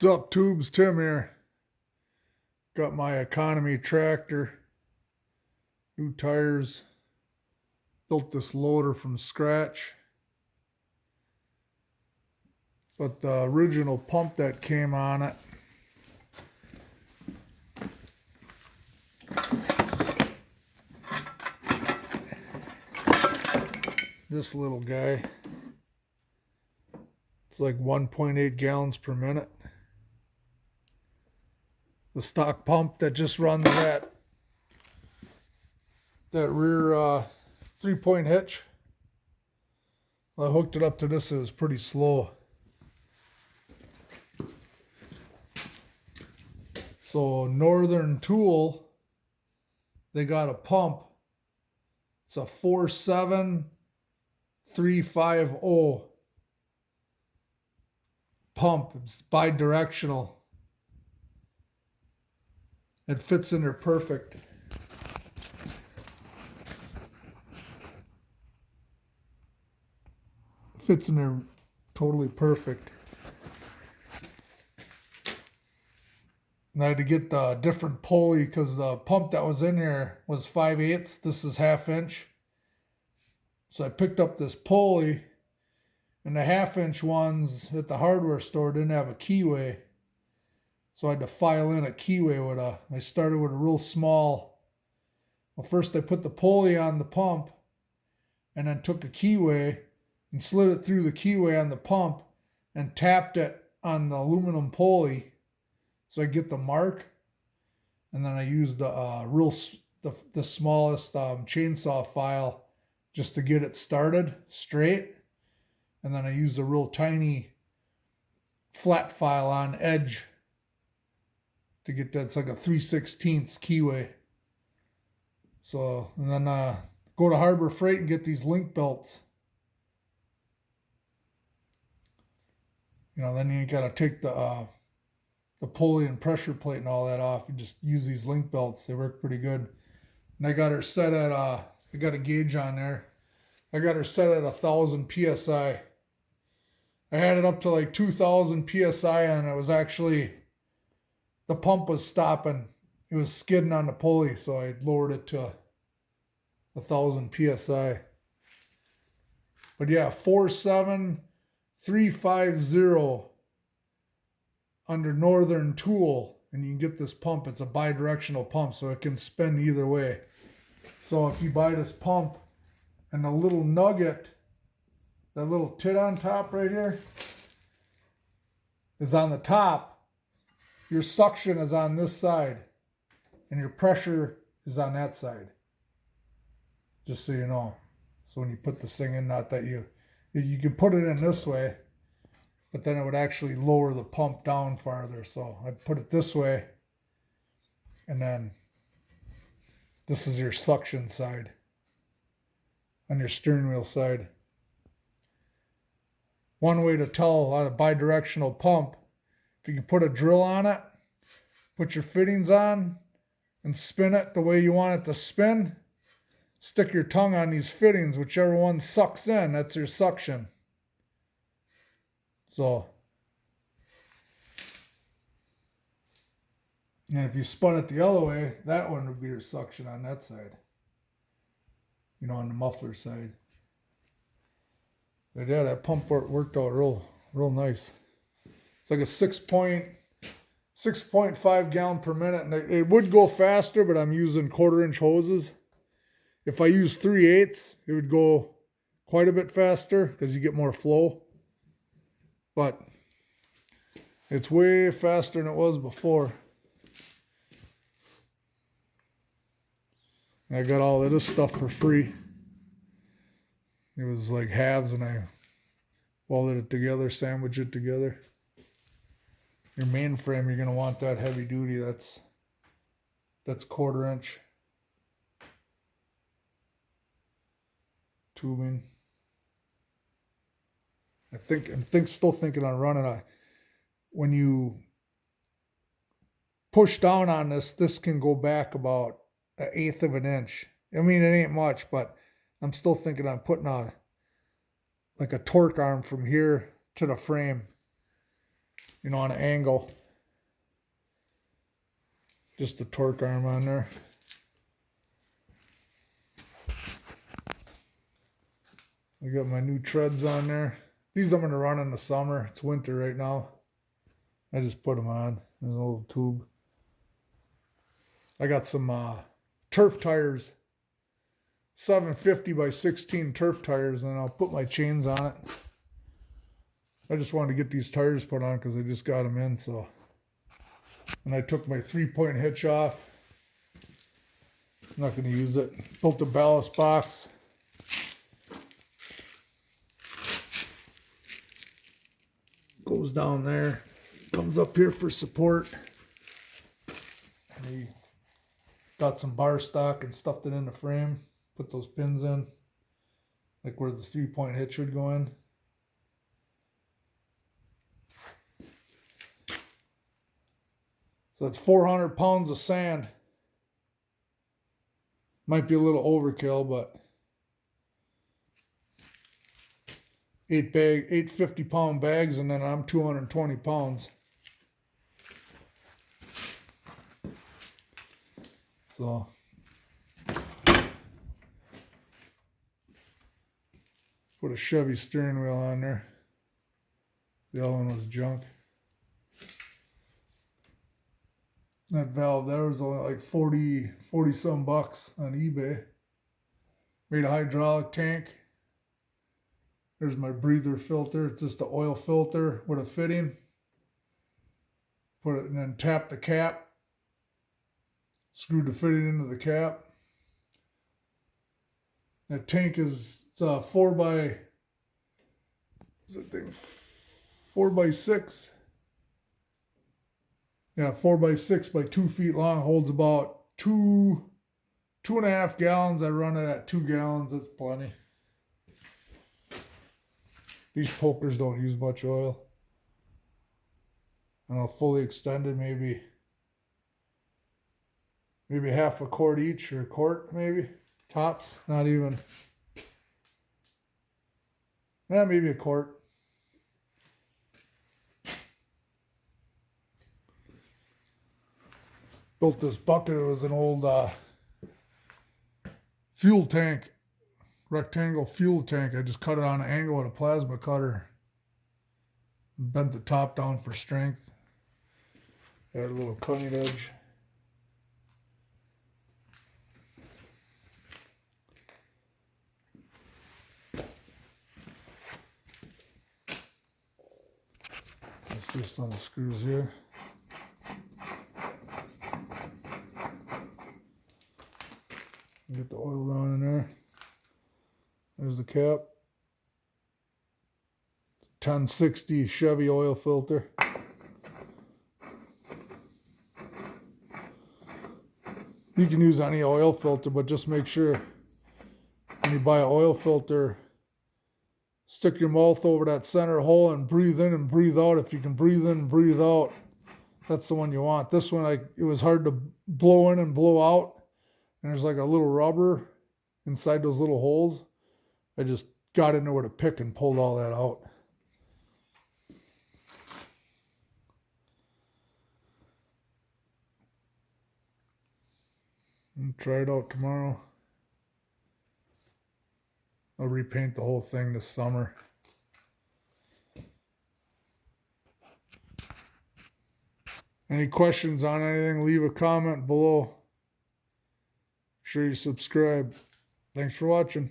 What's up, Tubes? Tim here. Got my economy tractor, new tires, built this loader from scratch. But the original pump that came on it, this little guy, it's like 1.8 gallons per minute. The stock pump that just runs that rear 3-point hitch. I hooked it up to this. It was pretty slow. So Northern Tool, they got a pump. It's a 47350 pump. It's bi-directional. It fits in there perfect. Fits in there totally perfect. And I had to get the different pulley because the pump that was in there was 5/8. This is 1/2 inch. So I picked up this pulley, and the 1/2 inch ones at the hardware store didn't have a keyway. So I had to file in a keyway I started with a real small. Well, first I put the pulley on the pump and then took a keyway and slid it through the keyway on the pump and tapped it on the aluminum pulley so I get the mark. And then I used the smallest chainsaw file just to get it started straight. And then I used a real tiny flat file on edge to get that. It's like a 3/16 keyway. So, and then go to Harbor Freight and get these link belts. Then you got to take the pulley and pressure plate and all that off. You just use these link belts. They work pretty good. And I got her set at, I got a gauge on there. I got her set at 1,000 PSI. I had it up to like 2,000 PSI and it was actually, the pump was stopping. It was skidding on the pulley, so I lowered it to 1,000 PSI. But yeah, 47350 under Northern Tool, and you can get this pump. It's a bi-directional pump, so it can spin either way. So if you buy this pump and the little nugget, that little tit on top right here, is on the top, your suction is on this side and your pressure is on that side. Just so you know. So when you put this thing in, not that you can put it in this way, but then it would actually lower the pump down farther. So I put it this way, and then this is your suction side on your steering wheel side. One way to tell on a bi-directional pump, if you can put a drill on it, put your fittings on, and spin it the way you want it to spin, stick your tongue on these fittings, whichever one sucks in, that's your suction. So, and if you spun it the other way, that one would be your suction on that side. On the muffler side. But yeah, that pump worked out real nice. It's like a 6.5 gallon per minute, and it would go faster, but I'm using 1/4 inch hoses. If I use 3/8, it would go quite a bit faster because you get more flow. But it's way faster than it was before. I got all of this stuff for free. It was like halves, and I welded it together, sandwiched it together. Your main frame, you're going to want that heavy duty. That's 1/4 inch tubing. I'm still thinking on running when you push down on this can go back about 1/8 of an inch. I mean, it ain't much, but I'm still thinking on putting like a torque arm from here to the frame. on an angle. Just the torque arm on there. I got my new treads on there. These I'm going to run in the summer. It's winter right now. I just put them on. There's a little tube. I got some turf tires. 750 by 16 turf tires, and I'll put my chains on it. I just wanted to get these tires put on because I just got them in. So, and I took my 3-point hitch off. I'm not going to use it. Built a ballast box. Goes down there, comes up here for support. And got some bar stock and stuffed it in the frame. Put those pins in, like where the 3-point hitch would go in. So that's 400 pounds of sand. Might be a little overkill, but 8 50-pound bags, and then I'm 220 pounds. So put a Chevy steering wheel on there. The other one was junk. That valve there was only like 40 some bucks on eBay. Made a hydraulic tank. There's my breather filter. It's just an oil filter with a fitting. Put it and then tap the cap. Screwed the fitting into the cap. That tank is, it's a 4 by 6. Yeah, 4 by 6 by 2 feet long. Holds about 2.5 gallons. I run it at 2 gallons. That's plenty. These pokers don't use much oil. And I'll fully extended, maybe half a quart each, or a quart maybe. Tops, not even. Yeah, maybe a quart. Built this bucket. It was an old fuel tank. Rectangle fuel tank. I just cut it on an angle with a plasma cutter. Bent the top down for strength. Got a little cutting edge. It's just on the screws here. Get the oil down in there. There's the cap. 1060 Chevy oil filter. You can use any oil filter, but just make sure when you buy an oil filter, stick your mouth over that center hole and breathe in and breathe out. If you can breathe in and breathe out, that's the one you want. This one, it was hard to blow in and blow out. And there's like a little rubber inside those little holes. I just got in there with a pick and pulled all that out. And try it out tomorrow. I'll repaint the whole thing this summer. Any questions on anything, leave a comment below. Make sure you subscribe. Thanks for watching.